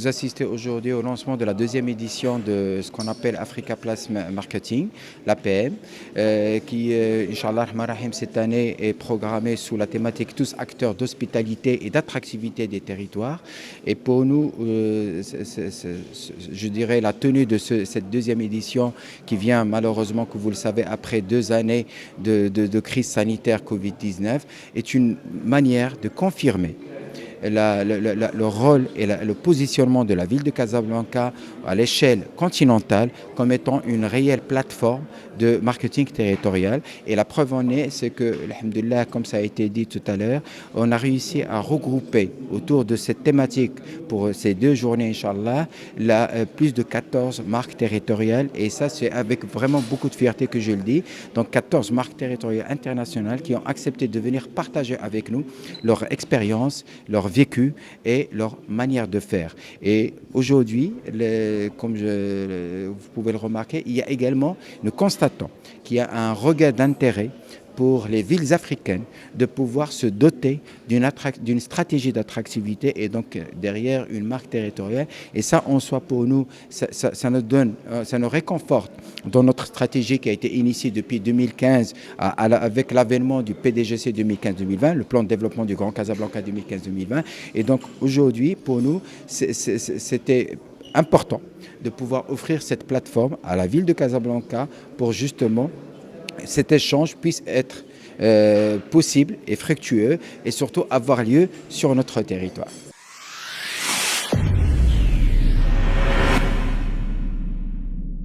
vous assistez aujourd'hui au lancement de la deuxième édition de ce qu'on appelle Africa Place Marketing, l'APM, qui, Inch'Allah Rahim, cette année est programmée sous la thématique Tous acteurs d'hospitalité et d'attractivité des territoires. Et pour nous, je dirais, la tenue de cette deuxième édition qui vient malheureusement, que vous le savez, après 2 années de crise sanitaire Covid-19, est une manière de confirmer le rôle et le positionnement de la ville de Casablanca à l'échelle continentale comme étant une réelle plateforme de marketing territorial. Et la preuve en est, c'est que, alhamdoulilah, comme ça a été dit tout à l'heure, on a réussi à regrouper autour de cette thématique pour ces 2 journées, Inch'Allah, plus de 14 marques territoriales. Et ça, c'est avec vraiment beaucoup de fierté que je le dis. Donc 14 marques territoriales internationales qui ont accepté de venir partager avec nous leur expérience, leur vécu et leur manière de faire. Et aujourd'hui, comme vous pouvez le remarquer, il y a également, nous constatons qu'il y a un regain d'intérêt pour les villes africaines de pouvoir se doter d'une stratégie d'attractivité et donc derrière une marque territoriale. Et ça, en soi, pour nous, ça nous réconforte dans notre stratégie qui a été initiée depuis 2015 avec l'avènement du PDGC 2015-2020, le plan de développement du Grand Casablanca 2015-2020. Et donc aujourd'hui, pour nous, c'était important de pouvoir offrir cette plateforme à la ville de Casablanca pour justement cet échange puisse être possible et fructueux et surtout avoir lieu sur notre territoire.